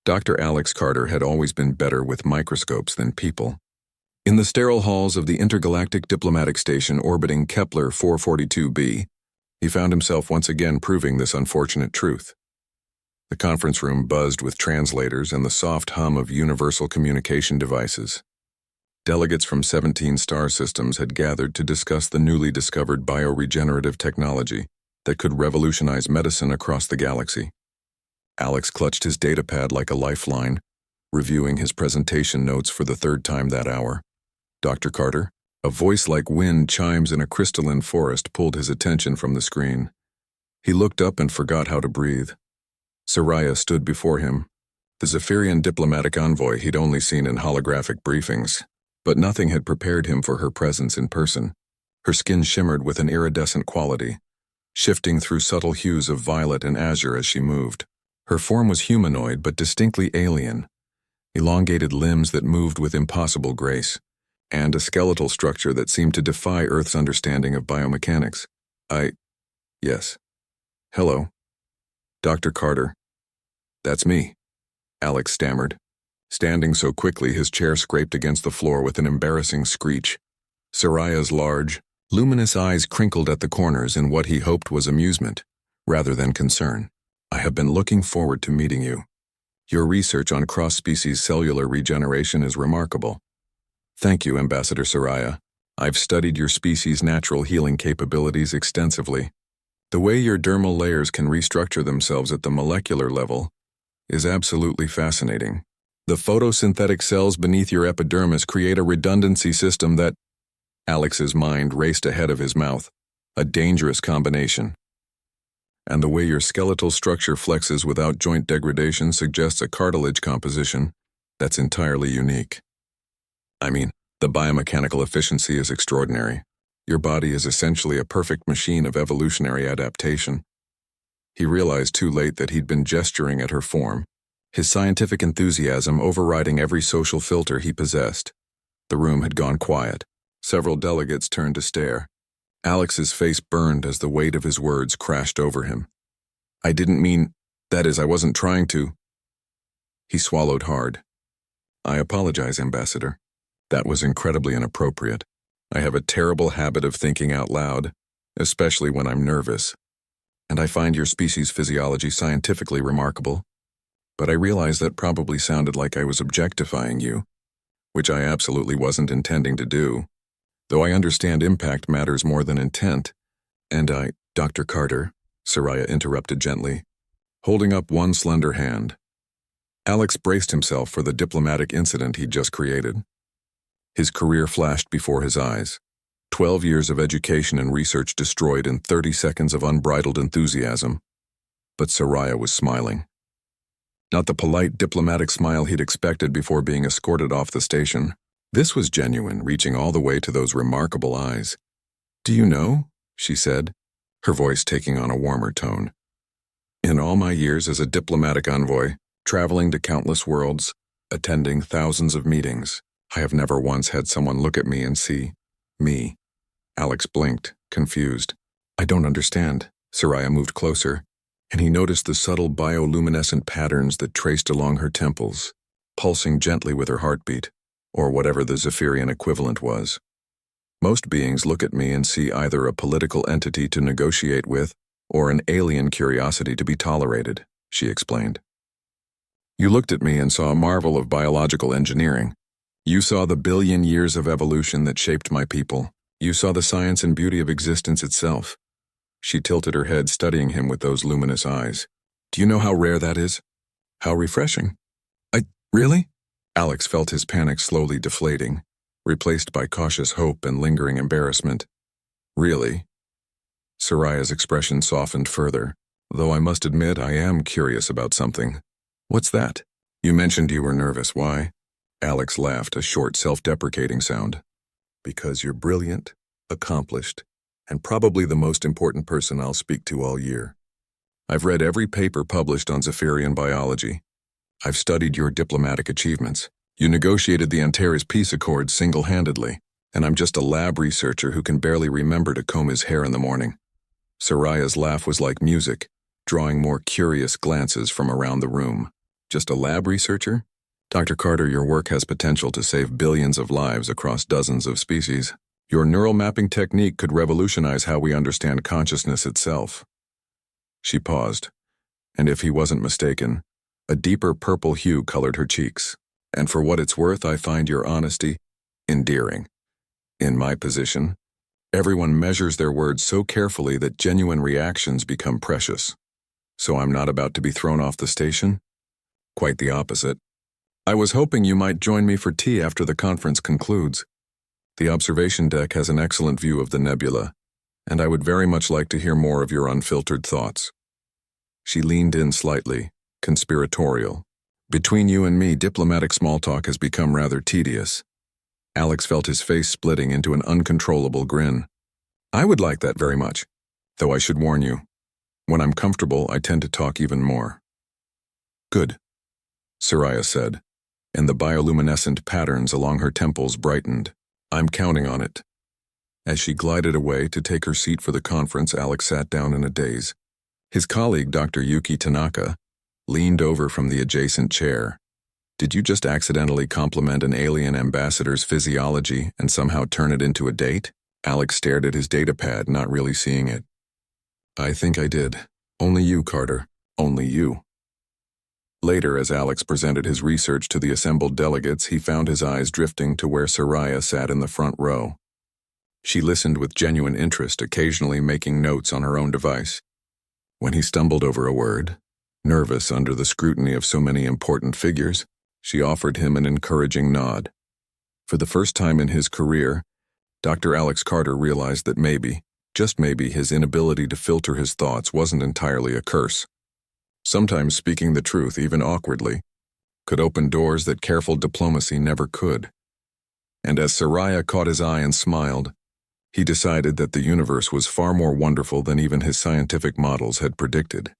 Dr. Alex Carter had always been better with microscopes than people. In the sterile halls of the intergalactic diplomatic station orbiting Kepler 442b, he found himself once again proving this unfortunate truth. The conference room buzzed with translators and the soft hum of universal communication devices. Delegates from 17 star systems had gathered to discuss the newly discovered bioregenerative technology that could revolutionize medicine across the galaxy. Alex clutched his datapad like a lifeline, reviewing his presentation notes for the third time that hour. Dr. Carter, a voice like wind chimes in a crystalline forest, pulled his attention from the screen. He looked up and forgot how to breathe. Soraya stood before him, the Zephyrian diplomatic envoy he'd only seen in holographic briefings, but nothing had prepared him for her presence in person. Her skin shimmered with an iridescent quality, shifting through subtle hues of violet and azure as she moved. Her form was humanoid but distinctly alien, elongated limbs that moved with impossible grace, and a skeletal structure that seemed to defy Earth's understanding of biomechanics. Yes. Hello. Dr. Carter. That's me, Alex stammered, standing so quickly his chair scraped against the floor with an embarrassing screech. Soraya's large, luminous eyes crinkled at the corners in what he hoped was amusement, rather than concern. I have been looking forward to meeting you. Your research on cross-species cellular regeneration is remarkable. Thank you, Ambassador Soraya. I've studied your species' natural healing capabilities extensively. The way your dermal layers can restructure themselves at the molecular level is absolutely fascinating. The photosynthetic cells beneath your epidermis create a redundancy system that... Alex's mind raced ahead of his mouth. A dangerous combination. And the way your skeletal structure flexes without joint degradation suggests a cartilage composition that's entirely unique. I mean, the biomechanical efficiency is extraordinary. Your body is essentially a perfect machine of evolutionary adaptation. He realized too late that he'd been gesturing at her form, his scientific enthusiasm overriding every social filter he possessed. The room had gone quiet. Several delegates turned to stare. Alex's face burned as the weight of his words crashed over him. I didn't mean, that is, I wasn't trying to. He swallowed hard. I apologize, Ambassador. That was incredibly inappropriate. I have a terrible habit of thinking out loud, especially when I'm nervous. And I find your species' physiology scientifically remarkable. But I realize that probably sounded like I was objectifying you, which I absolutely wasn't intending to do. Though I understand impact matters more than intent. And Dr. Carter, Soraya interrupted gently, holding up one slender hand. Alex braced himself for the diplomatic incident he'd just created. His career flashed before his eyes. 12 years of education and research destroyed in 30 seconds of unbridled enthusiasm. But Soraya was smiling. Not the polite, diplomatic smile he'd expected before being escorted off the station. This was genuine, reaching all the way to those remarkable eyes. Do you know, she said, her voice taking on a warmer tone. In all my years as a diplomatic envoy, traveling to countless worlds, attending thousands of meetings, I have never once had someone look at me and see me. Alex blinked, confused. I don't understand. Soraya moved closer, and he noticed the subtle bioluminescent patterns that traced along her temples, pulsing gently with her heartbeat, or whatever the Zephyrian equivalent was. Most beings look at me and see either a political entity to negotiate with or an alien curiosity to be tolerated, she explained. You looked at me and saw a marvel of biological engineering. You saw the billion years of evolution that shaped my people. You saw the science and beauty of existence itself. She tilted her head, studying him with those luminous eyes. Do you know how rare that is? How refreshing. Really? Alex felt his panic slowly deflating, replaced by cautious hope and lingering embarrassment. Really? Soraya's expression softened further, though I must admit I am curious about something. What's that? You mentioned you were nervous. Why? Alex laughed, a short, self-deprecating sound. Because you're brilliant, accomplished, and probably the most important person I'll speak to all year. I've read every paper published on Zephyrian biology. I've studied your diplomatic achievements. You negotiated the Antares Peace Accords single-handedly, and I'm just a lab researcher who can barely remember to comb his hair in the morning. Soraya's laugh was like music, drawing more curious glances from around the room. Just a lab researcher? Dr. Carter, your work has potential to save billions of lives across dozens of species. Your neural mapping technique could revolutionize how we understand consciousness itself. She paused, and if he wasn't mistaken, a deeper purple hue colored her cheeks. And for what it's worth, I find your honesty endearing. In my position, everyone measures their words so carefully that genuine reactions become precious. So I'm not about to be thrown off the station? Quite the opposite. I was hoping you might join me for tea after the conference concludes. The observation deck has an excellent view of the nebula, and I would very much like to hear more of your unfiltered thoughts. She leaned in slightly, conspiratorial. Between you and me, diplomatic small talk has become rather tedious. Alex felt his face splitting into an uncontrollable grin. I would like that very much, though I should warn you. When I'm comfortable, I tend to talk even more. Good, Soraya said, and the bioluminescent patterns along her temples brightened. I'm counting on it. As she glided away to take her seat for the conference, Alex sat down in a daze. His colleague, Dr. Yuki Tanaka, leaned over from the adjacent chair. Did you just accidentally compliment an alien ambassador's physiology and somehow turn it into a date? Alex stared at his datapad, not really seeing it. I think I did. Only you, Carter. Only you. Later, as Alex presented his research to the assembled delegates, he found his eyes drifting to where Soraya sat in the front row. She listened with genuine interest, occasionally making notes on her own device. When he stumbled over a word, nervous under the scrutiny of so many important figures, she offered him an encouraging nod. For the first time in his career, Dr. Alex Carter realized that maybe, just maybe, his inability to filter his thoughts wasn't entirely a curse. Sometimes speaking the truth, even awkwardly, could open doors that careful diplomacy never could. And as Soraya caught his eye and smiled, he decided that the universe was far more wonderful than even his scientific models had predicted.